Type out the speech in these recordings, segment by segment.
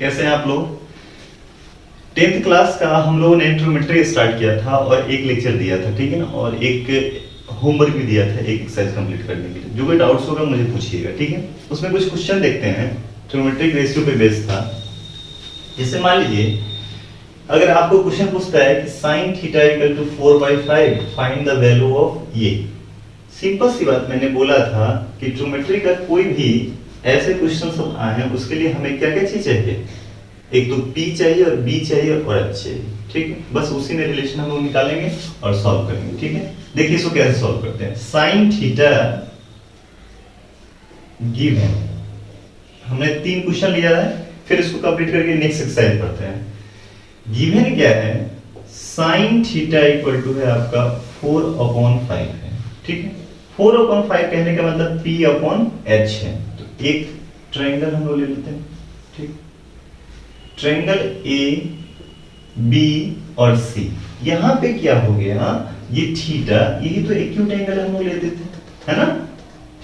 कैसे हैं आप लोग? 10th क्लास का हम लोगों ने ट्रिग्नोमेट्री स्टार्ट किया था और एक लेक्चर दिया था, ठीक है ना, और एक होमवर्क भी दिया था, एक एक्सरसाइज कंप्लीट करने के लिए। जो कोई डाउट्स होगा मुझे पूछिएगा, ठीक है। उसमें कुछ क्वेश्चन देखते हैं, ट्रिग्नोमेट्रिक रेशियो पे बेस्ड था। जैसे मान लीजिए अगर आपको क्वेश्चन पूछता है कि sin theta equal to 4/5 find the value of ये। सिंपल सी बात, मैंने बोला था कि ट्रिग्नोमेट्री का कोई भी ऐसे क्वेश्चन सब आए हैं उसके लिए हमें क्या क्या चीज चाहिए, एक तो P चाहिए और B चाहिए और H चाहिए, ठीक है। बस उसी में रिलेशन हम लोग निकालेंगे और सॉल्व करेंगे, ठीक है। देखिए इसको कैसे सॉल्व करते हैं। sin थीटा गिवन, हमने 3 क्वेश्चन लिया है, फिर इसको कंप्लीट करके नेक्स्ट एक्सरसाइज पढ़ते हैं। गिवन क्या है, sin थीटा इक्वल टू है आपका 4/5 है, ठीक है। 4/5 कहने का मतलब P/H है। तो एक ट्रायंगल हम लोग ले लेते हैं, ठीक। ट्रायंगल A, B और C। यहां पे क्या हो गया, ये थीटा, यही तो एक्यूट एंगल हम लोग लेते थे, है ना,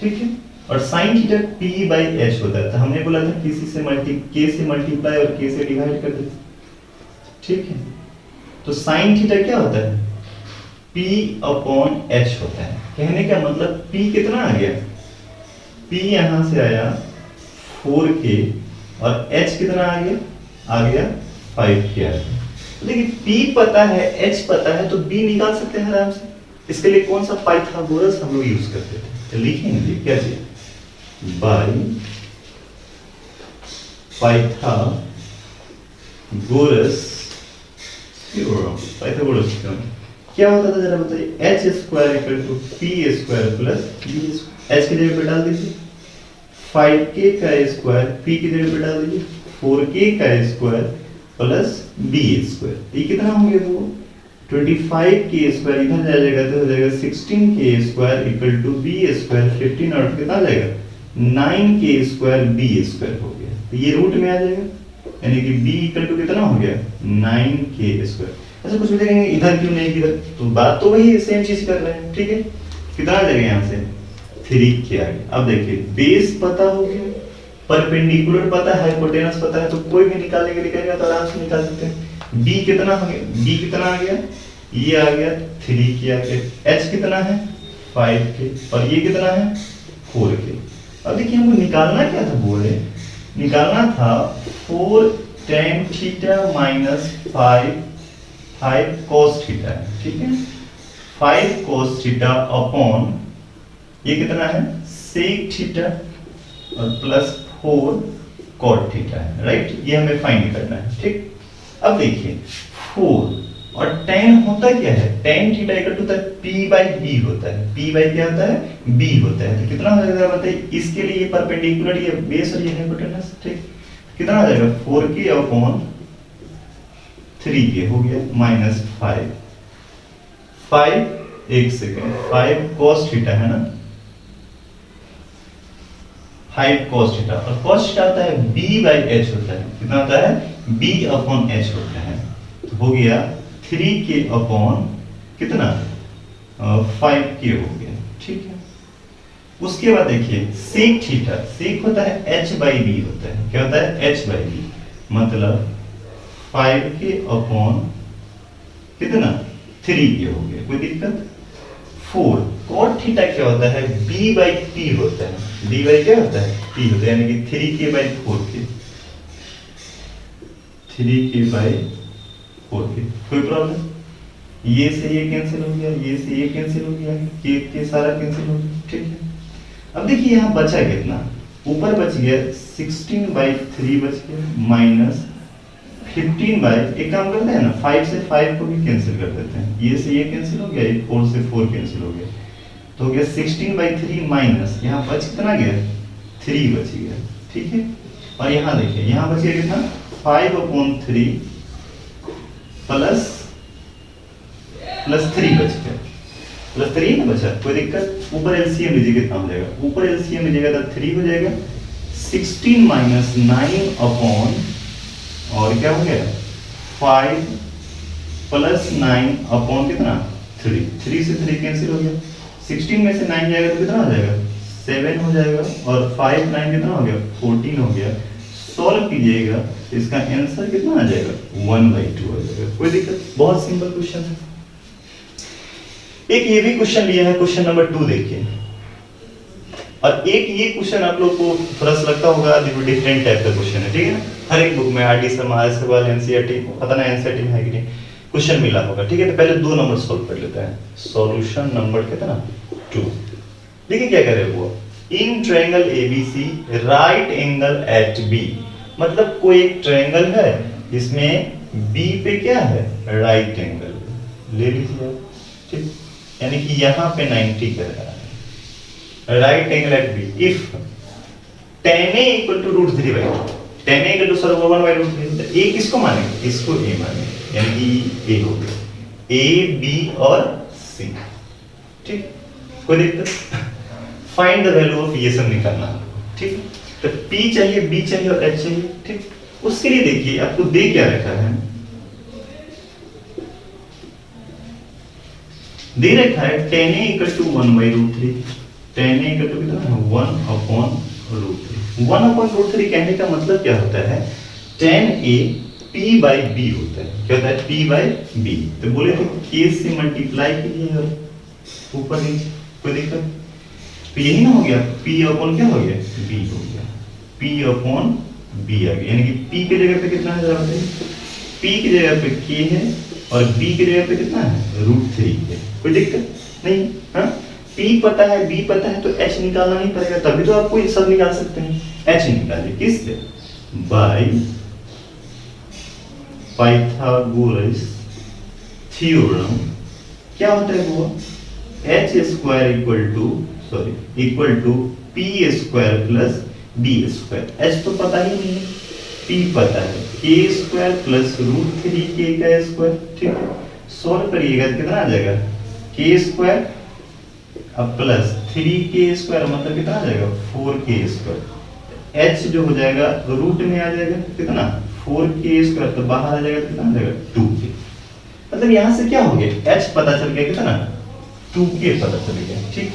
ठीक है। और sin थीटा P/H होता था। हमने बोला था किसी से K से मल्टीप्लाई और K से डिवाइड कर देते, ठीक है। तो sin थीटा क्या होता है, P/H होता है। कहने का मतलब P कितना आ गया, P यहां से आया 4K और H कितना आ गया 5K आ गया। तो देखिए P पता है, H पता है, तो B निकाल सकते हैं आराम से। इसके लिए कौन सा पाइथागोरस हम लोग यूज करते थे, तो लिखेंगे क्या चाहिए, बाय पाइथागोरस थ्योरम। क्या होता था जरा बताइए, H square equal to P square plus B square. H की जगह पे डाल दीजिए 5K का स्क्वायर, P की जगह पे डाल दीजिए 4K का स्क्वायर प्लस B स्क्वायर। ये कितना हो गया, वो 25K स्क्वायर इधर जाएगा तो हो जाएगा 16K square equal to B square. 15 और कितना आ जाएगा 9K स्क्वायर B स्क्वायर हो गया। तो ये रूट में आ जाएगा, यानी कि B इक्वल टू कितना हो गया 9K स्क्वायर। अच्छा कुछ भी देखेंगे इधर क्यों नहीं, इधर तो बात तो वही सेम चीज कर रहे हैं, ठीक है। कितना आ जाएगा यहाँ से 3K आ गया। अब देखिए बेस पता हो गया, परपेंडिकुलर पता है, हाइपोटेनस पता है, तो कोई भी निकालने के लिए कहेगा तो आराम से निकाल सकते हैं। B कितना हो गया, B कितना आ गया, ये आ गया 3K आ गया। H कितना है 5K और ये कितना है 4K। अब देखिए हमको निकालना क्या था, बोले निकालना था 4 tan theta minus 5 cos theta, ठीक है। 5 cos थीटा अपॉन ये कितना है sec थीटा और प्लस 4 cot थीटा है, राइट। ये हमें फाइंड करना है, ठीक। अब देखिए 4 और tan होता क्या है, tan theta equal to P/B होता है। P बाई क्या होता है, B होता है। तो कितना हो जाएगा बताइए, इसके लिए ये परपेंडिकुलर, ये बेस और ये हाइपोटेनस, ठीक। कितना आ जाएगा 4K अपॉन 3K हो गया माइनस 5 एक सेकेंड 5 cos थीटा है ना, 5 cos थीटा और cos थीटा होता है B/H होता है। कितना होता है B/H होता है। तो हो गया 3K अपॉन कितना 5K हो गया, ठीक है। उसके बाद देखिए sec थीटा, sec होता है H/B होता है। क्या होता है H/B, मतलब 5K अपॉन कितना 3K हो गया, कोई दिक्कत। 4 cot थीटा क्या होता है B/P होता है। B बाई क्या होता है P होता है, यानी कि 3K/4K, 3K/4K। कोई प्रॉब्लम, ये से ये कैंसिल हो गया, ये से ये कैंसिल हो गया, के सारा कैंसिल हो गया, ठीक है। अब देखिए यहाँ बचा कितना, ऊपर बच गया 16/3 बच गया माइनस 15 एक काम करते हैं ना, 5 से 5 को भी कैंसिल कर देते हैं। ये से ये कैंसिल हो गया, 4 से 4 कैंसिल हो गया, तो हो गया 16/3 माइनस यहाँ बच कितना गया 3 बच गया, ठीक है। और यहाँ देखिए यहाँ बच गया कितना 5/3 प्लस 3 बच गया, प्लस 3 ना बचा, कोई दिक्कत। ऊपर एलसीएम लीजिए कितना हो जाएगा, ऊपर एलसीएम लीजिएगा तो 3 हो जाएगा। 16 माइनस 9 अपॉन और क्या हो गया 5 प्लस 9 अपॉन कितना 3 से 3 कैंसिल हो गया। 16 में से 9 जाएगा तो कितना हो जाएगा 7 हो जाएगा और 5 9 कितना हो गया 14 हो गया। सॉल्व कीजिएगा तो इसका आंसर कितना आ जाएगा 1/2 आ जाएगा। कोई दिक्कत, बहुत सिंपल क्वेश्चन है। एक ये भी क्वेश्चन लिया है, क्वेश्चन नंबर 2 देखिए। और एक ये क्वेश्चन आप लोग को थोड़ा सा लगता होगा देखो डिफरेंट टाइप का क्वेश्चन है, ठीक है ना। हर एक बुक में आरडी शर्मा सवाल एनसीईआरटी पता ना एनसीईआरटी में है कि नहीं क्वेश्चन मिला होगा, ठीक है। तो पहले 2 नंबर सॉल्व कर लेते हैं। सॉल्यूशन नंबर कितना 2। देखिए क्या करे वो, in triangle ABC right angle at B, मतलब कोई एक ट्रायंगल है जिसमें बी पे क्या है राइट एंगल ले लीजिए, ठीक। यानी कि यहां पे 90 कर रहा है right angle at B if tan a equal to √3/2, tan a equal to sir 1/√3। A किसको माने, इसको ए माने, यानी कि ए हो गया ए बी और सी, ठीक। कोई दिक्कत, फाइंड द वैल्यू ऑफ ये सब निकालना, ठीक। तो P चाहिए, B चाहिए और H चाहिए, ठीक। उसके लिए देखिए आपको दे क्या रखा है, दे रखा है tan a equal to 1/√3। tan a equal to कितना है 1/√3। 1/√3 कहने का मतलब क्या होता है, tan a P/B होता है। क्या होता है P/B। तो बोले तो K से मल्टीप्लाई कीजिए और ऊपर नीचे, कोई दिक्कत। तो यही ना हो गया P/, क्या हो गया B हो गया, P/B आ गया। यानी कि P की जगह पे कितना है जरा बताइए, P की जगह पे K है और B की जगह पे कितना है √3 है। कोई दिक्कत नहीं, हाँ। P पता है, B पता है, तो H निकालना नहीं पड़ेगा, तभी तो आपको ये सब निकाल सकते हैं। H निकालिए किससे, बाय पाइथागोरस थ्योरम। क्या होता है वो, equal to P² plus B²। H तो पता ही नहीं है, P पता है, K² प्लस √3K का स्क्वायर, ठीक है। सॉल्व करिएगा कितना आ जाएगा K² अब प्लस 3K² मतलब कितना आ जाएगा 4K²। H जो हो जाएगा रूट में आ जाएगा कितना 4K², तो बाहर आ जाएगा कितना आ जाएगा 2K। मतलब यहां से क्या हो गया, H पता चल गया कितना 2K पता चल गया, ठीक।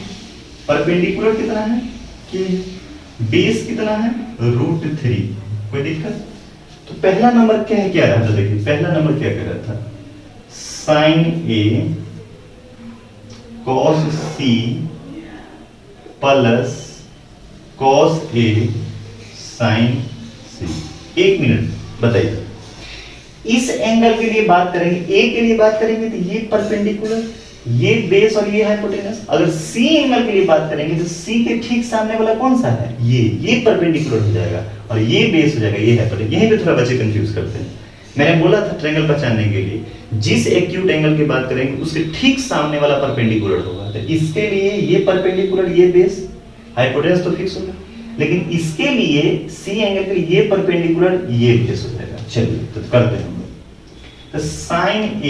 परपेंडिकुलर कितना है K, बेस कितना है √3। कोई दिक्कत। तो पहला नंबर क्या है, क्या रहा था देखिए, पहला नंबर क्या कह रहा था, sin A cos C plus cos A sin C। 1 minute बताइए, इस एंगल के लिए बात करेंगे, A के लिए बात करेंगे तो ये परपेंडिकुलर, ये बेस और ये हाइपोटेनस। अगर C एंगल के लिए बात करेंगे तो C के ठीक सामने वाला कौन सा है, ये परपेंडिकुलर हो जाएगा और ये बेस हो जाएगा, ये हाइपोटेनस। यहीं पे थोड़ा बच्चे कंफ्यूज करते हैं। मैंने बोला था ट्रायंगल पहचानने के लिए जिस एक्यूट एंगल की बात करेंगे उसके ठीक सामने वाला परपेंडिकुलर होगा। तो इसके लिए ये परपेंडिकुलर, ये बेस, हाइपोटेनस तो फिक्स होगा, लेकिन इसके लिए C एंगल के लिए ये परपेंडिकुलर, ये बेस हो जाएगा। चलिए तो करते हैं हम लोग। तो sin A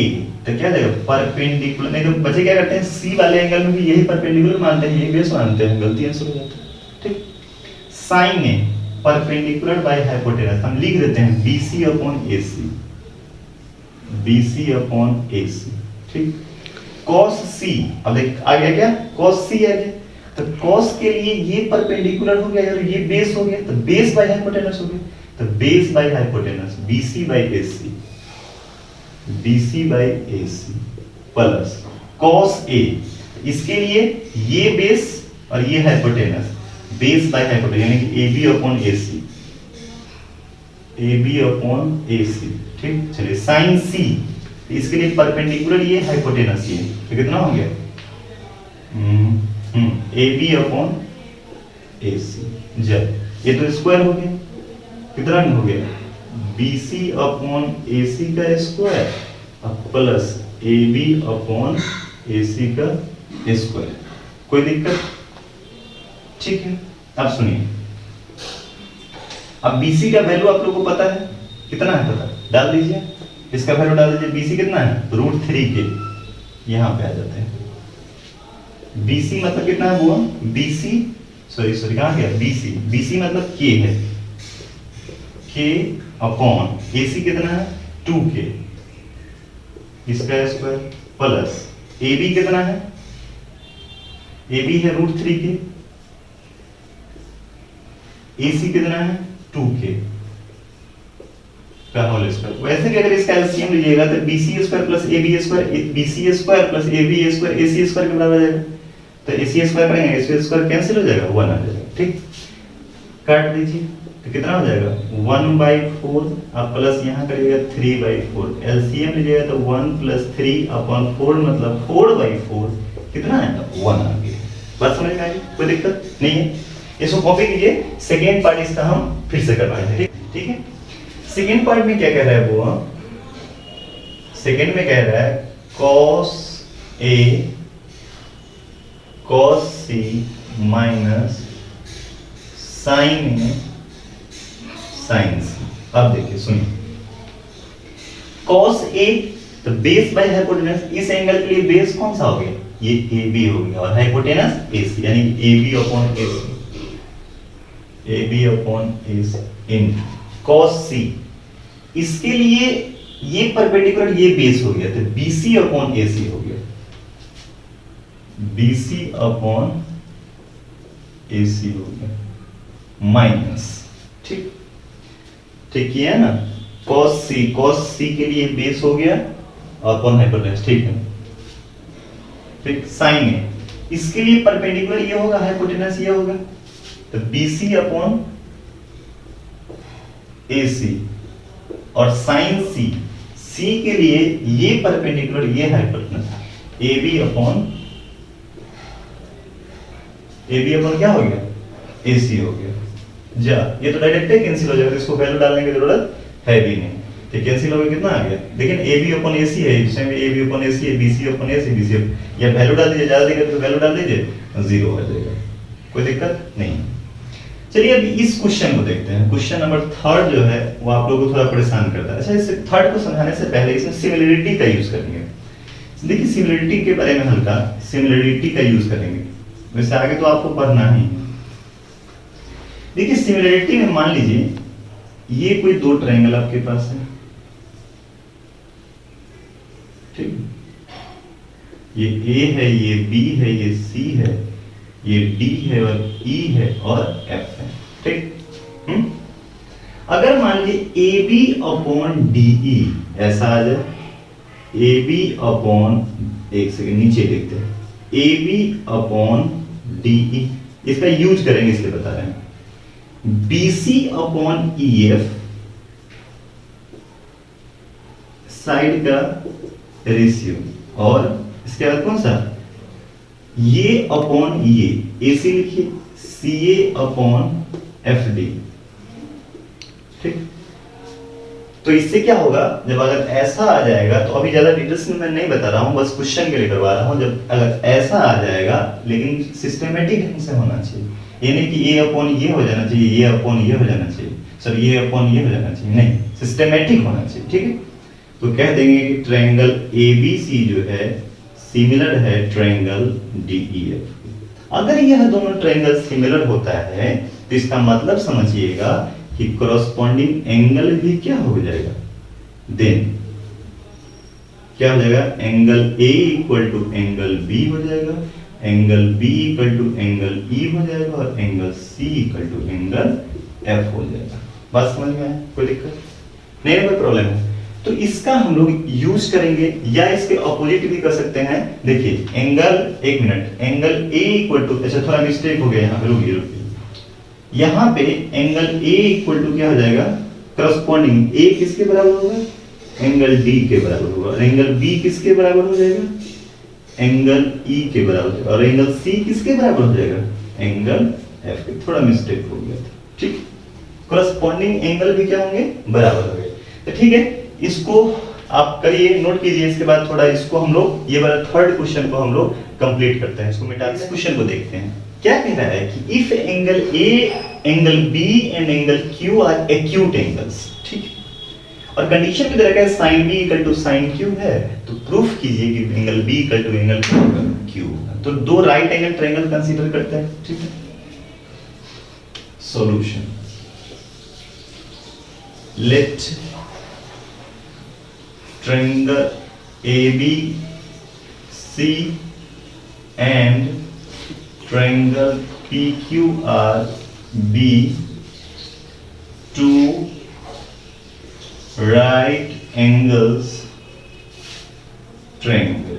तो क्या जाएगा परपेंडिकुलर, नहीं तो बच्चे क्या करते हैं C वाले एंगल में भी यही परपेंडिकुलर मानते हैं, यही बेस मानते हैं, गलती आंसर हो जाता है, ठीक। sin A perpendicular by hypotenuse हम लिख देते हैं BC/AC, BC/AC, ठीक। cos C, अब देख आ गया क्या cos C आ गया, तो cos के लिए ये परपेंडिकुलर हो गया और ये बेस हो गया, तो बेस बाय हाइपोटेनस हो गया। तो base by hypotenuse BC/AC, BC/AC plus cos A, इसके लिए ये बेस और ये हाइपोटेनस, बेस बाय हाइपोटेनस यानी कि AB/AC, AB/AC, ठीक। चलिए sin C, इसके लिए परपेंडिकुलर ये हाइपोटेनस ये, तो कितना हो गया AB/AC। जब ये तो स्क्वायर हो गया, कितना हो गया BC/AC का स्क्वायर प्लस AB/AC का स्क्वायर। कोई दिक्कत, ठीक है। अब सुनिए, अब BC का वैल्यू आप लोगों को पता है, कितना है पता, डाल दीजिए, इसका वैल्यू डाल दीजिए। BC कितना है √3K, यहां पे आ जाते हैं। BC मतलब कितना है वो, BC सॉरी कहां गया BC मतलब K है, K/AC कितना है 2K, इसका स्क्वायर प्लस AB कितना है, AB है √3K, AC कितना है 2K, का होल स्क्वायर। वैसे भी अगर इसका एलसीएम लीजिएगा तो BC square plus AB square, BC square plus AB square AC square के बराबर आ जाएगा। तो एसी स्क्वायर करेंगे, एसी स्क्वायर कैंसिल हो जाएगा, 1 आ जाएगा। ठीक, काट दीजिए तो कितना हो जाएगा 1/4, आप प्लस यहाँ करिएगा 3/4, एलसीएम लीजिएगा तो 1 + 3/4 मतलब 4/4, कितना है 1 आ गया। बात समझ में आ गई, कोई दिक्कत नहीं है। इसको कॉपी कीजिए, सेकेंड पार्ट इसका हम फिर से करवाएंगे। ठीक है, सेकेंड पार्ट में क्या कह रहा है वो, सेकेंड में कह रहा है cos A cos C minus sin A sin C। अब देखिए सुनिए, cos A तो बेस बाय हाइपोटेनस, इस एंगल के लिए बेस कौन सा हो गया, ये AB हो गया, और हाइपोटेनस AC, यानी AB/AC इन cos C। इसके लिए ये परपेंडिकुलर ये बेस हो गया, तो BC/AC हो गया, BC/AC हो गया माइनस, ठीक ठीक किया है ना, cos C के लिए बेस हो गया अपॉन हाइपोटेनस, ठीक है। ठीक, sin A इसके लिए परपेंडिकुलर ये होगा, हाइपोटेनस ये होगा, तो BC/AC, और sin C के लिए ये परपेंडिकुलर ये हाइपोटेनस, AB/क्या हो गया, AC हो गया। जा ये तो डायरेक्ट कैंसिल हो जाएगा, इसको वैल्यू डालने की जरूरत है भी नहीं, ठीक, कैंसिल हो गया, कितना आ गया, लेकिन AB/AC है, इसमें AB/AC है, BC/AC, BC, या वैल्यू डाल दीजिए, ज्यादा देगा तो वैल्यू डाल दीजिए, 0 हो जाएगा, कोई दिक्कत नहीं। चलिए अब इस क्वेश्चन को देखते हैं। क्वेश्चन नंबर 3 जो है वो आप लोगों को थोड़ा परेशान करता है। अच्छा, इस थर्ड को समझाने से पहले इसमें सिमिलरिटी का यूज करेंगे। देखिए सिमिलरिटी के बारे में हल्का सिमिलरिटी का यूज करेंगे, वैसे आगे तो आपको पढ़ना ही है। देखिए सिमिलरिटी में मान लीजिए ये कोई दो ट्रायंगल आपके पास है, ठीक, ये A है, ये B है, ये C है, ये D है और E है और F है, ठीक। अगर मान लीजिए AB/DE ऐसा आ जाए, एक सेकंड नीचे देखते हैं, AB/DE इसका यूज करेंगे, इसलिए बता रहे हैं। BC/EF साइड का रेशियो, और इसके बाद कौन सा, ये अपॉन ये, AC लिखिए, CA/FD, ठीक। तो इससे क्या होगा, जब अगर ऐसा आ जाएगा, तो अभी ज्यादा डिटेल्स में मैं नहीं बता रहा हूं, बस क्वेश्चन के लिए करवा रहा हूं। जब अगर ऐसा आ जाएगा, लेकिन सिस्टमेटिक ढंग से होना चाहिए, ये नहीं कि ये अपॉन ये हो जाना चाहिए, ये अपॉन ये हो जाना चाहिए, सर ये अपॉन ये हो जाना चाहिए, नहीं, सिस्टमेटिक होना चाहिए, ठीक है। तो कह देंगे कि ट्रायंगल ABC जो है सिमिलर है ट्रायंगल DEF। अगर यह दोनों ट्रायंगल सिमिलर होता है तो इसका मतलब समझिएगा कि कॉरस्पॉन्डिंग एंगल भी क्या हो जाएगा, देन क्या हो जाएगा, एंगल A = एंगल B हो जाएगा, एंगल B = एंगल E हो जाएगा, और एंगल C = एंगल F हो जाएगा। बात समझ में आया, कोई दिक्कत नहीं है, कोई प्रॉब्लम है। तो इसका हम लोग यूज करेंगे, या इसके ऑपोजिट भी कर सकते हैं। देखिए एंगल, एक मिनट, एंगल A = अच्छा थोड़ा मिस्टेक हो गया यहाँ पे, रुकिए, यहाँ पे एंगल A क्या हो जाएगा, करस्पॉन्डिंग A किसके बराबर होगा, एंगल D के बराबर होगा, और एंगल B किसके बराबर हो जाएगा, एंगल E के बराबर, और एंगल C किसके बराबर हो जाएगा, एंगल F के। थोड़ा मिस्टेक हो गया था, ठीक, करस्पॉन्डिंग एंगल भी क्या होंगे, बराबर होंगे। तो ठीक है, इसको आप करिए, नोट कीजिए, इसके बाद थोड़ा इसको हम लोग, ये वाला थर्ड क्वेश्चन को हम लोग कंप्लीट करते हैं, इसको मिटा के क्वेश्चन को देखते हैं। क्या कह रहा है कि if angle A, angle B and angle Q are acute angles, ठीक, और कंडीशन की तरह का sin B = sin Q है, तो प्रूफ कीजिए कि एंगल B = एंगल Q। तो दो राइट एंगल ट्रायंगल कंसीडर करते हैं, ठीक है। Solution, let triangle ABC and triangle PQR be two right angles triangle.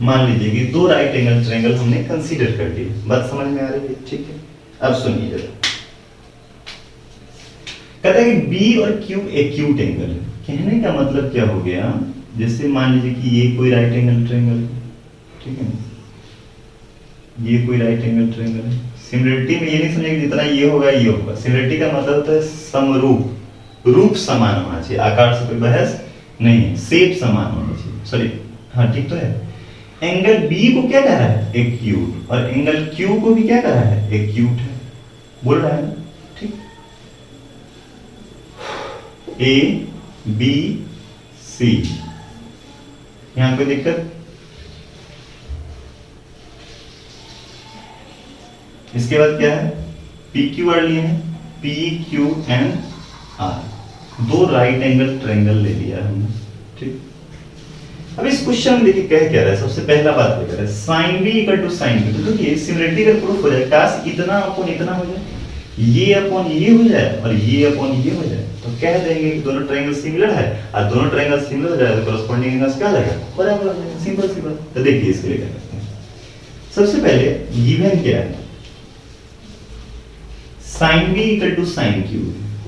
मान लीजिए कि दो राइट एंगल ट्रायंगल हमने कंसीडर कर लिए। बात समझ में आ रही है? ठीक है, अब सुनिए जरा। कहता है कि बी और क्यू एक्यूट एंगल है। कहने का मतलब क्या हो गया, जैसे मान लीजिए कि ये कोई राइट एंगल ट्रायंगल है, ठीक है, ये कोई राइट एंगल ट्रायंगल है। सिमिलरिटी में ये नहीं समझेंगे जितना ये होगा ये होगा। सिमिलरिटी का मतलब होता है समरूप, रूप समान होना चाहिए, आकार से कोई बहस नहीं है, शेप समान होना चाहिए। सॉरी, हाँ ठीक तो है। एंगल बी को क्या कह रहा है? एक्यूट। और एंगल क्यू को भी क्या कह रहा है? एक्यूट है, बोल रहा है ना? ठीक, ए बी सी, यहां कोई दिक्कत? इसके बाद क्या है? पी क्यू आर लिए हैं, पी क्यू एंड आर, दो राइट एंगल ट्रायंगल ले लिया हमने। ठीक, अब इस क्वेश्चन में देखिए कह क्या रहा है। सबसे पहला बात क्या कह रहा है? Sine B equal to sine B. तो देखिए सिमिलरिटी का प्रूफ हो जाए, काश इतना अपॉन इतना हो जाए, ये अपॉन ये हो जाए और ये अपॉन ये हो जाए, तो कह देंगे कि दोनों ट्रायंगल सिमिलर है। और दोनों ट्रायंगल सिमिलर हो जाए तो कॉरेस्पॉन्डिंग एंगल्स क्या आ जाएगा? बराबर आ जाएगा। सिंपल सी बात। तो देखिए इसके लिए क्या करते हैं। सबसे पहले गिवन क्या है? sin b equal to sin q,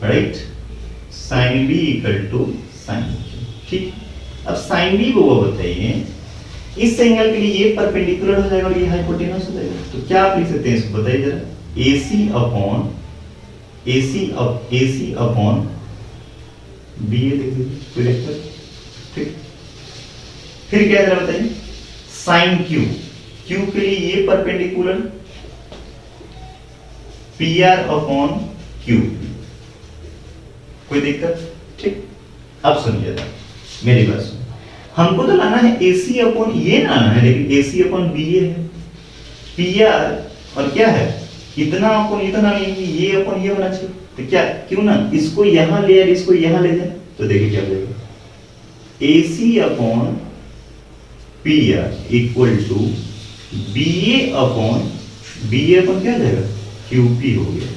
right? sin b equal to sin q। ठीक, अब sin b को वो बताइए, इस एंगल के लिए ये परपेंडिकुलर हो जाएगा और ये हाइपोटेनस हो जाएगा। तो क्या आप लिख सकते हैं इसको? बताइए जरा। AC अपॉन BA लिख दीजिए, कोई दिक्कत? ठीक, फिर क्या जरा बताइए? sin q, q के लिए ये परपेंडिकुलर PR अपॉन Q, कोई दिक्कत? ठीक, अब सुनिए मेरी बात सुनिए। हमको तो लाना है AC अपॉन ये लाना है, लेकिन AC अपॉन BA है। PR और क्या है? इतना अपॉन इतना नहीं, ये अपॉन ये होना चाहिए। तो क्या, क्यों ना इसको यहां ले और इसको यहां ले जाए? तो देखिए क्या बनेगा? AC upon PR equal to BA upon क्या हो जाएगा? QP हो गया।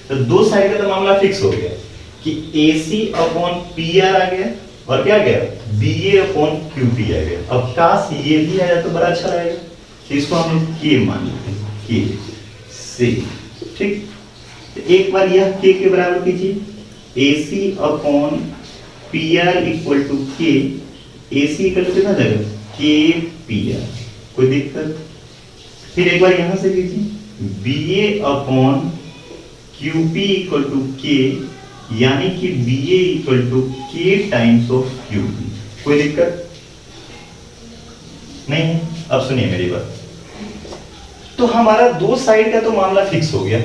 तो दो साइड का तो मामला फिक्स हो गया कि AC अपॉन PR आ गया और क्या गया? BA अपॉन QP आ गया। अब काश ये भी आ जाए तो बड़ा अच्छा रहेगा। तो इसको हम लोग K मान लेते हैं, K से। ठीक, तो एक बार यह K के बराबर कीजिए, AC upon PR equal to K। AC equal to कितना जाएगा? KPR, कोई दिक्कत? फिर एक बार यहां से कीजिए, BA upon QP equal to K, यानी कि BA equal to K times of QP, कोई दिक्कत नहीं है? अब सुनिए मेरी बात। तो हमारा दो साइड का तो मामला फिक्स हो गया।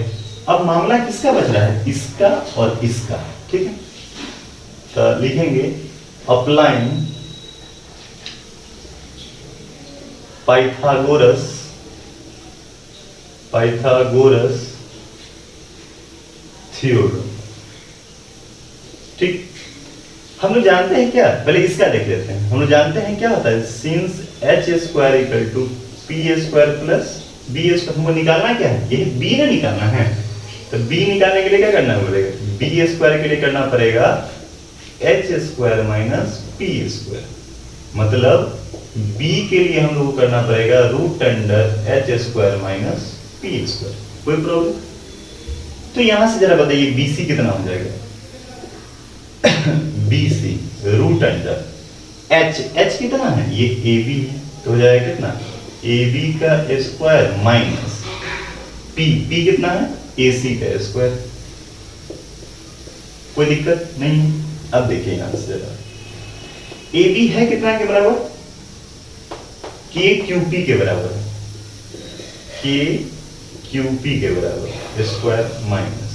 अब मामला किसका बच रहा है? इसका और इसका। ठीक है, तो लिखेंगे अप्लाइंग पाइथागोरस थ्योरम। ठीक, हम लोग जानते हैं क्या? पहले इसका देख लेते हैं। हम लोग जानते हैं क्या होता है? Since h square equal to p square plus b square. हमको निकालना क्या है? ये b ना निकालना है। तो b निकालने के लिए क्या करना पड़ेगा? b स्क्वायर के लिए करना पड़ेगा h square minus p square. मतलब b के लिए हम लोग को करना पड़ेगा root under h square minus p square. कोई प्रॉब्लम? तो यहां से जरा बताइए bc कितना हो जाएगा? BC रूट अंडर h कितना है? ये AB है, तो हो जाएगा कितना? AB का स्क्वायर माइनस p कितना है? AC का स्क्वायर। कोई दिक्कत नहीं? अब देखिए यहां से जरा, AB है कितना के बराबर? KQP के बराबर है, KQP के बराबर स्क्वायर माइनस,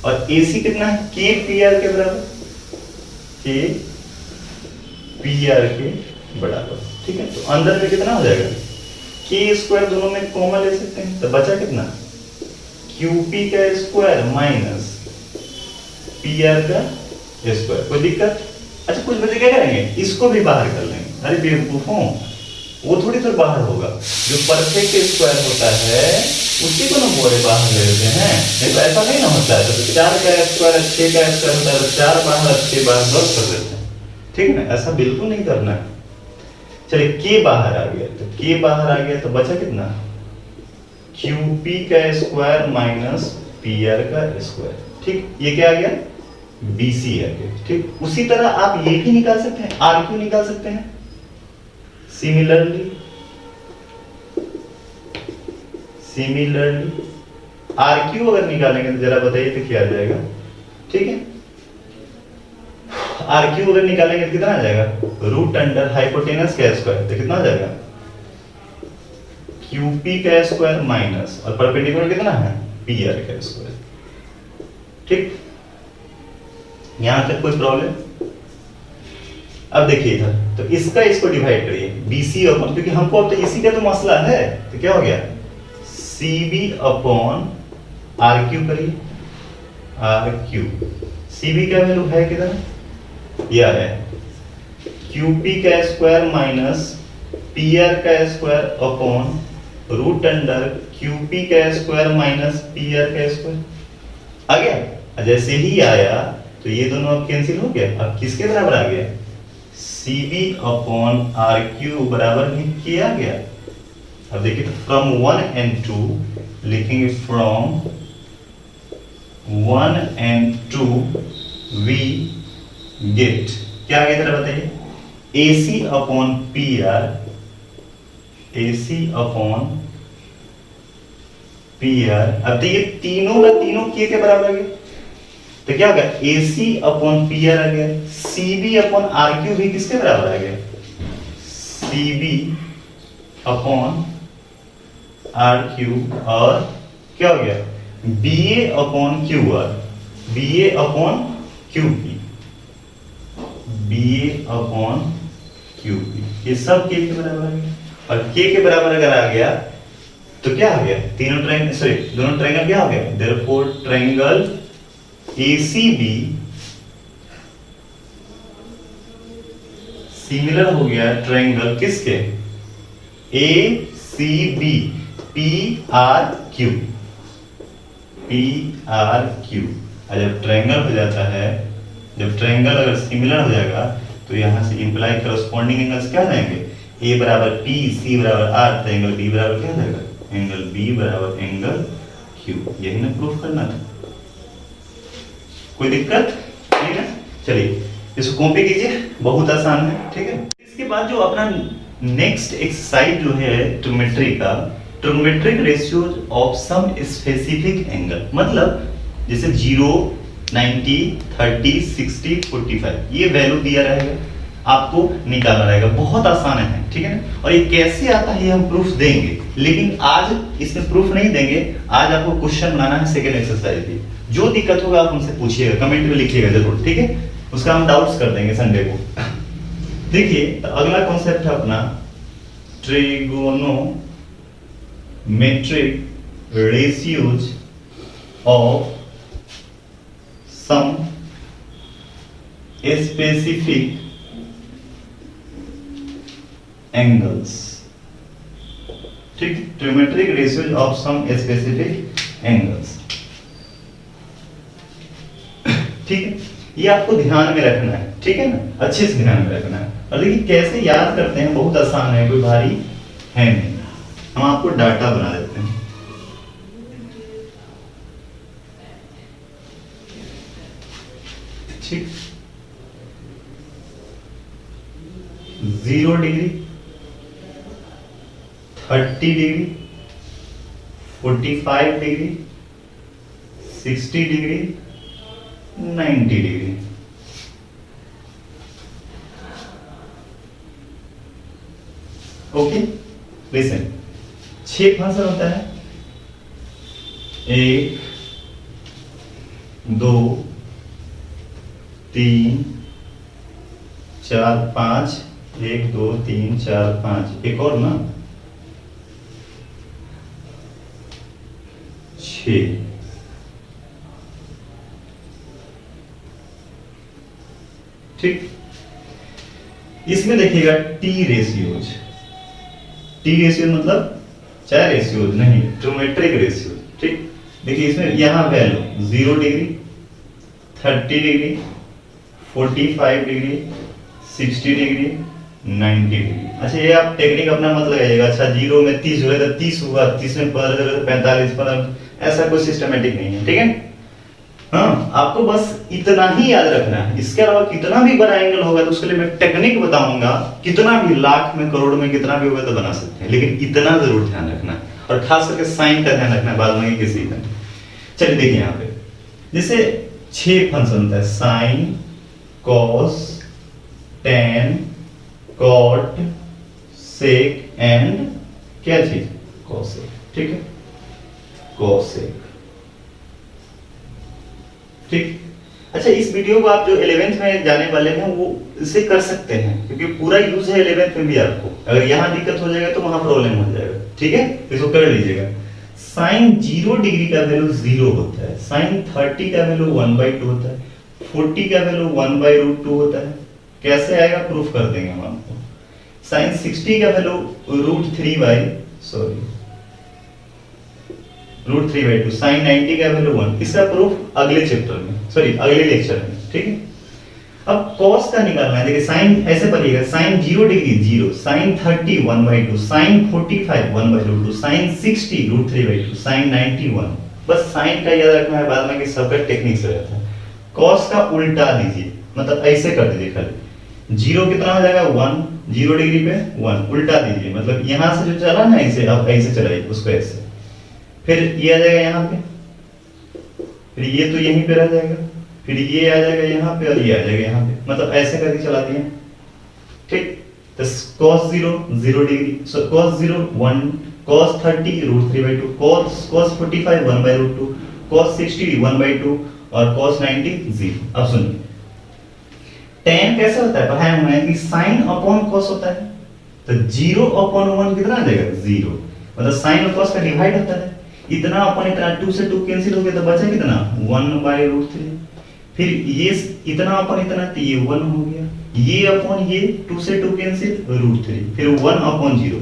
और AC कितना है? KPR के बराबर, KPR के बराबर। ठीक है, तो अंदर में कितना हो जाएगा? K स्क्वायर दोनों में कॉमन ले सकते हैं, तो बचा कितना? QP का स्क्वायर माइनस PR का स्क्वायर। कोई दिक्कत? अच्छा, कुछ बच्चे क्या करेंगे? इसको भी बाहर कर लेंगे। अरे बेवकूफों, वो थोड़ी देर बाहर होगा। जो परफेक्ट स्क्वायर होता है उसी को ना बोरे बाहर ले लेते हैं। नहीं तो ऐसा नहीं ना होता है। तो 4 का स्क्वायर 6 का स्क्वायर होता है, तो 4 बाहर 6 बाहर 10 कर देते हैं। ठीक है ना, ऐसा बिल्कुल नहीं करना है। चलिए के बाहर आ गया, तो के बाहर आ गया तो बचा कितना, QP का स्क्वायर माइनस PR का स्क्वायर। ठीक, ये क्या आ गया, BC आ गया। ठीक, उसी तरह आप ये भी निकाल सकते हैं, RQ निकाल सकते हैं। सिमिलरली RQ अगर निकालेंगे तो जरा बताइए तो क्या आ जाएगा। ठीक है, RQ अगर निकालेंगे तो कितना आ जाएगा, रूट अंडर हाइपोटेनस का स्क्वायर, तो कितना आ जाएगा, QP का स्क्वायर माइनस और परपेंडिकुलर कितना है, PR का स्क्वायर। ठीक, यहां तक कोई प्रॉब्लम। अब देखिए इधर, तो इसका इसको डिवाइड करिए, BC अपॉन, क्योंकि हमको अब तो इसी का तो मसला है, तो क्या हो गया, CB अपॉन RQ करिए, RQ। CB का वैल्यू है कितना, यह है QP का स्क्वायर माइनस PR का square upon root under QP का स्क्वायर माइनस PR का स्क्वायर। आ गया, जैसे ही आया तो ये दोनों अब कैंसिल हो गया। अब किसके बराबर आ गया, CB अपॉन RQ बराबर भी किया गया। अब देखिए, तो फ्रॉम 1 and 2 लिखेंगे, फ्रॉम 1 and 2 वी गेट, क्या आ गया जरा बताइए, AC upon PR, AC upon PR। अब देखिए तीनों का तीनों के बराबर आ गया, तो क्या होगा, AC अपॉन PR आ गया, CB अपॉन RQ भी किसके बराबर आ गया, CB अपॉन RQ, और क्या हो गया, BA upon QR, BA upon QP, BA upon QP, ये सब के बराबर आ गया। और के बराबर अगर आ गया तो क्या आ गया, तीनों ट्रायंगल, सॉरी दोनों ट्रायंगल क्या हो गया, देयरफॉर ट्रायंगल ACB सिमिलर हो गया ट्रायंगल किसके, ACB PRQ, PRQ। जब ट्रायंगल हो जाता है, जब ट्रायंगल अगर सिमिलर हो जाएगा तो यहां से इंप्लाई करस्पॉन्डिंग एंगल्स क्या जाएंगे, A बराबर P, C बराबर R, तो एंगल B बराबर क्या जाएगा, एंगल B बराबर एंगल Q। यही ना प्रूफ करना था, कोई दिक्कत नहीं है। चलिए इसको कॉपी कीजिए, बहुत आसान है। ठीक है, इसके बाद जो अपना नेक्स्ट एक्सरसाइज जो है ट्रिग्नोमेट्री का, trigonometric ratios of some specific angle, मतलब जैसे 0, 90, 30, 60, 45, ये वैल्यू दिया रहेगा, आपको निकालना रहेगा, बहुत आसान है। ठीक है ना, और ये कैसे आता है ये हम प्रूफ देंगे, लेकिन आज इसमें प्रूफ नहीं देंगे, आज आपको क्वेश्चन बनाना है सेकंड एक्सरसाइज भी। जो दिक्कत होगा आप हमसे पूछिएगा, कमेंट में लिखिएगा जरूर, ठीक है, उसका हम डाउट्स कर देंगे संडे को। देखिए, तो अगला कॉन्सेप्ट है अपना trigonometric ratios of some specific angles. ठीक, trigonometric ratios of some specific angles. ठीक है, ये आपको ध्यान में रखना है, ठीक है ना, अच्छे से ध्यान में रखना है। और देखिए कैसे याद करते हैं, बहुत आसान है, कोई भारी है नहीं। हम आपको डाटा बना देते हैं। ठीक, 0 degree, 30 degree, 45 degree, 60 degree, 90 degree. Okay, listen, 6 function होता है, 1, 2, 3, 4, 5, 1, 2, 3, 4, 5, एक और ना 6। ठीक, इसमें देखिएगा टी रेशियोज, टी रेशियोज मतलब 4 रेशियोज नहीं, ट्रिग्नोमेट्रिक रेशियोज। ठीक, देखिए इसमें यहां value 0 degree, 30 degree, 45 degree, 60 degree, 90 degree. अच्छा ये आप टेक्निक अपना मत लगाइएगा, अच्छा 0 में 30 हुआ तो 30 हुआ, 30 में 45, 15, ऐसा कोई सिस्टमेटिक नहीं है, ठीक है। हाँ, आपको बस इतना ही याद रखना है, इसके अलावा कितना भी बड़ा एंगल होगा तो उसके लिए मैं टेक्निक बताऊंगा, कितना भी लाख में करोड़ में कितना भी होगा तो बना सकते हैं, लेकिन इतना जरूर ध्यान रखना है, और खास करके साइन का ध्यान रखना है, बाद में किसी का। चलिए देखिए यहाँ पे जैसे 6 फंक्शन होता है, sine, cos, tan, cot, sec and क्या चीज, कॉसेक, ठीक है, कॉसेक, ठीक। अच्छा इस वीडियो को आप जो 11th में जाने वाले हैं वो इसे कर सकते हैं, क्योंकि पूरा यूज है 11th में भी आपको, अगर यहाँ दिक्कत हो जाएगा तो वहां प्रॉब्लम हो जाएगा, ठीक है, इसको कर लीजिएगा। साइन 0 डिग्री का वैल्यू 0 होता है, साइन 30 का वैल्यू 1/2 होता है, 40 का वैल्यू 1/√2 होता है। कैसे आएगा प्रूफ कर देंगे हम आपको। साइन 60 का वैल्यू √3/2, साइन 90 का वैल्यू 1। इसका प्रूफ अगले चैप्टर में, सॉरी अगले लेक्चर में, ठीक है। अब कॉस का निकालना है, देखिए साइन ऐसे पढ़िएगा, sine 0 degree 0, sine 30 1/2, sine 45 1/√2, sine 60 √3/2, sine 90 1। बस साइन का याद रखना है, बाद में कि सबका टेक्निक से रहता है। कॉस का उल्टा दीजिए, मतलब ऐसे कर दीजिए, खाली 0 कितना हो जाएगा 1, 0 डिग्री पे 1, उल्टा दीजिए, मतलब यहां से जो चला ना ऐसे, अब ऐसे चलाइए उसको ऐसे, फिर ये आ जाएगा यहाँ पे, फिर ये तो यहीं पे रह जाएगा, फिर ये आ जाएगा यहाँ पे और ये आ जाएगा यहाँ पे, मतलब ऐसे करके चला दिए, ठीक। तो cos 0 0 डिग्री, सो cos 0 1, cos 30 √3/2, cos 45 1/√2, cos 60 1/2 और cos 90 0। अब सुनिए tan कैसे होता है, पढ़ाया हुआ है कि sin अपॉन cos होता है, तो 0/1 कितना आ जाएगा 0, मतलब sin और cos का डिवाइड होता है, इतना अपन इतना 2 से 2 कैंसिल हो गया तो बचा कितना 1/√3, फिर ये इतना अपन इतना तो ये 1 हो गया, ये अपन ये 2 से 2 कैंसिल √3, फिर 1/0।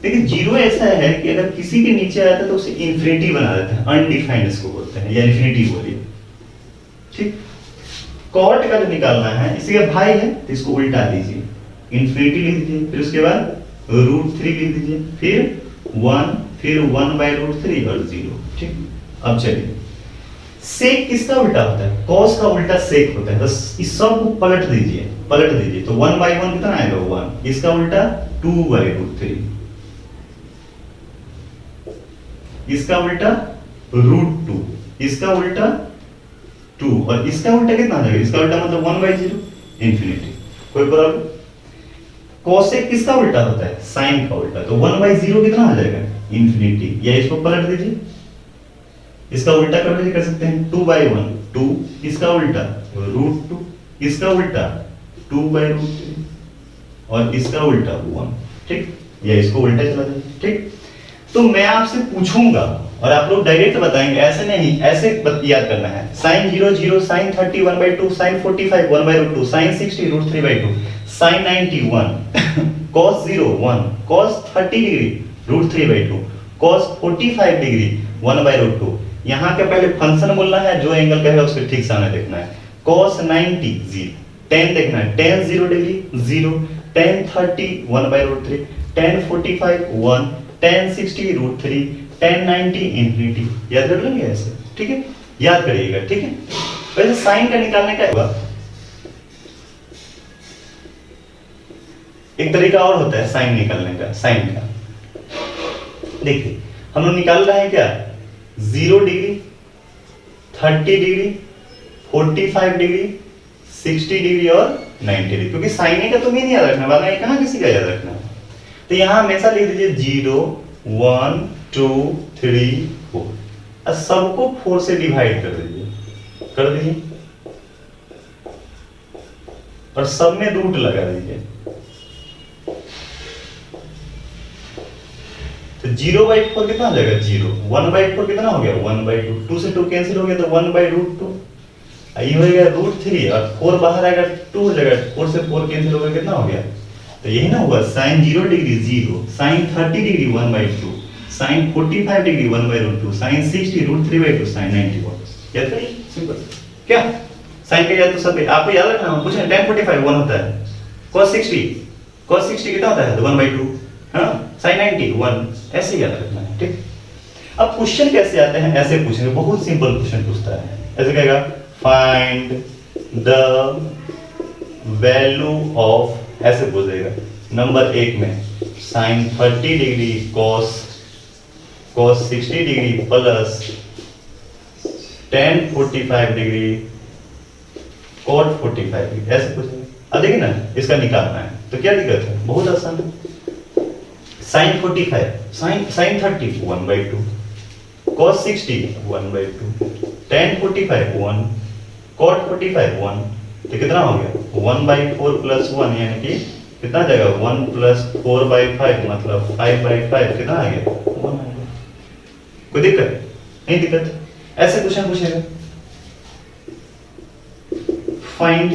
देखिए 0 ऐसा है कि अगर किसी के नीचे आता है तो उसे इंफिनिटी बना देता है, अनडिफाइंड इसको बोलते हैं, या इंफिनिटी बोलिए, ठीक। कॉट का जो निकालना है, इसी का भाई है तो इसको उल्टा दीजिए, इंफिनिटी लिख दीजिए, फिर उसके बाद √3 लिख दीजिए, फिर 1, फिर 1/√3 और 0, ठीक। अब चलिए सेक किसका उल्टा होता है, cos का उल्टा सेक होता है, बस इस सब को पलट दीजिए, तो 1/1 कितना आएगा 1, इसका उल्टा 2/√3, इसका उल्टा √2, इसका उल्टा 2 और इसका उल्टा कितना आ जाएगा, इसका उल्टा मतलब 1/0, इंफिनिटी। कोई प्रॉब्लम। कोसेक किसका उल्टा होता है, साइन का उल्टा, तो 1/0 कितना आ जाएगा इंफिनिटी, या इसको पलट दीजिए, इसका उल्टा कर सकते हैं 2/1, 2, इसका उल्टा √2, इसका उल्टा 2/√3 और इसका उल्टा 1, ठीक, या इसको उल्टा चला दीजिए, ठीक। तो मैं आपसे पूछूंगा और आप लोग डायरेक्ट बताएंगे, ऐसे नहीं, ऐसे याद करना है। Sine 0 0, sine 30 1/2, sine 45 1/√2, sine 60 √3/2, sine 90 1, cos 0 1, cos 30 degree √3/2, cos 45 degree 1/√2। यहाँ के पहले फंक्शन बोलना है, जो एंगल का है उसके ठीक सामने देखना है। cos 90 0, tan देखना है, tan 0 degree 0, tan 30 1/√3, tan 45 1, tan 60 √3, tan 90 infinity. याद कर लेंगे ऐसे, ठीक है, याद करिएगा, ठीक है। वैसे साइन का निकालने का होगा एक तरीका और होता है साइन निकालने का, साइन का देखिए हम लोग निकाल रहे हैं क्या, 0 डिग्री, 30 डिग्री, 45 डिग्री, 60 डिग्री और 90 डिग्री, क्योंकि साइन का तो नहीं याद रखना, बाद में कहां किसी का याद रखना। तो यहां हमेशा लिख दीजिए 0 1 2 3 4, और सबको 4 से डिवाइड कर दीजिए, और सब में रूट लगा दीजिए। तो 0/4 कितना हो जाएगा 0, 1/4 कितना हो गया 1/2, 2 से 2 कैंसिल हो गया तो 1/√2, ये हो गया √3 और 4 बाहर आएगा 2 हो जाएगा, 4 से 4 कैंसिल हो गया, कितना हो गया, तो यही ना हुआ, sine 0 degree 0, sine 30 degree 1/2, sine 45 degree 1/√2, sine 60 √3/2, sine 90 1। याद करिए, सिंपल। क्या साइन का याद तो सब आपको याद रखना, पूछे tan 45 1 होता है, cos 60 कितना होता है 1/2, हाँ sin 90 1, ऐसे याद रखना है, ठीक। अब क्वेश्चन कैसे आते हैं, ऐसे पूछेंगे, बहुत सिंपल क्वेश्चन पूछता है, ऐसे कहेगा फाइंड द वैल्यू ऑफ, ऐसे पूछ देगा नंबर 1 में sin 30 degree cos 60 degree plus tan 45 degree cot 45 degree, ऐसे पूछेंगे। अब देखिए ना, इसका निकालना है तो क्या दिक्कत है, बहुत आसान है। sin 30 1/2, cos 60 1/2, tan 45 1, cot 45 1, तो कितना हो गया 1/4 + 1, यानी कि कितना जाएगा 1 + 4/5, मतलब 5/5, कितना आ गया 1 आ गया। कोई दिक्कत नहीं, दिक्कत ऐसे क्वेश्चन पूछेगा, फाइंड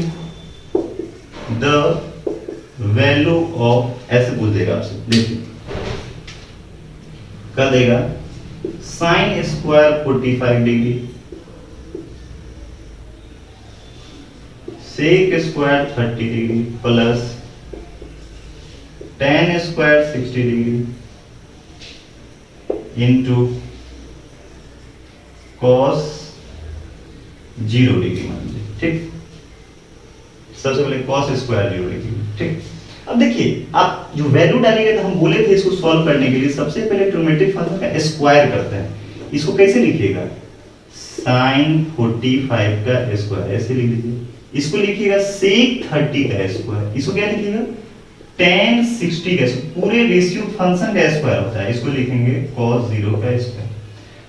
द वैल्यू ऑफ, ऐसे पूछ देगा आपसे, देखिए कर देगा sin square 45 degree sec square 30 degree plus tan square 60 degree into cos 0 degree मान लीजिए, ठीक। सबसे पहले cos स्क्वायर 0 डिग्री, ठीक। अब देखिए आप जो वैल्यू डालेंगे, तो हम बोले थे इसको सॉल्व करने के लिए सबसे पहले ट्रिग्नोमेट्रिक फंक्शन का स्क्वायर करते हैं। इसको कैसे लिखिएगा, sin 45 का स्क्वायर, ऐसे लिख लीजिए। इसको लिखिएगा sec 30 का स्क्वायर, इसको क्या लिखिएगा tan 60 का, पूरे रेशियो फंक्शन का स्क्वायर होता है, इसको लिखेंगे cos 0 का स्क्वायर।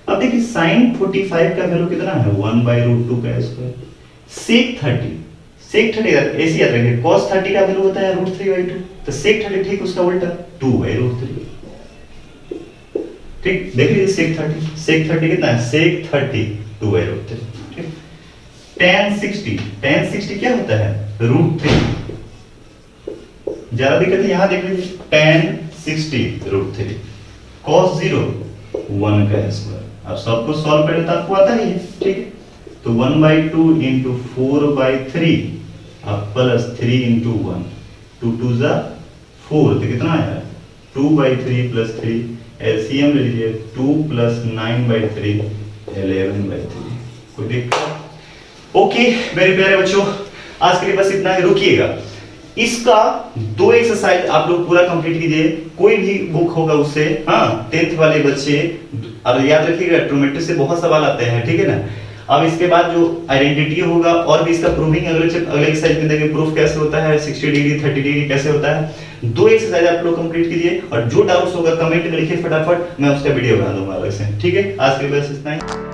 अब देखिए sin 45 का वैल्यू कितना है 1/√2 का स्क्वायर, sec 30 ऐसे याद रखिए, cos 30 का वैल्यू होता है √3/2, तो sec 30 ठीक उसका उल्टा 2/√3, ठीक। देख लीजिए sec 30 कितना है, sec 30 2/√3, ठीक। tan 60 क्या होता है √3, ज्यादा दिक्कत है, यहां देख लीजिए tan 60 √3, cos 0 1 का स्क्वायर। अब सबको सॉल्व करें तो आपको आता ही है, ठीक है। तो 1/2 × 4/3 अब प्लस 3 × 1, 2 2 जा 4, तो कितना आया 2/3 + 3, एलसीएम ले लीजिए 2 + 9/3 11/3। कोई दिक्कत? ओके मेरे प्यारे बच्चों, आज के लिए बस इतना ही, रुकिएगा। इसका 2 एक्सरसाइज आप लोग पूरा कंप्लीट कीजिए, कोई भी बुक होगा उससे, हाँ 10th वाले बच्चे, और याद रखिएगा ट्रिग्नोमेट्री से बहुत सवाल आते हैं, ठीक है ना। अब इसके बाद जो आइडेंटिटी होगा और भी इसका प्रूविंग अगले एक्सरसाइज में देंगे, प्रूफ कैसे होता है, 60 डिग्री 30 डिग्री कैसे होता है। 2 एक्सरसाइज आप लोग कंप्लीट कीजिए, और जो डाउट्स होगा कमेंट में लिखिए फटाफट, मैं उसका वीडियो बना दूंगा अलग से, ठीक है। आज के लिए बस इतना ही।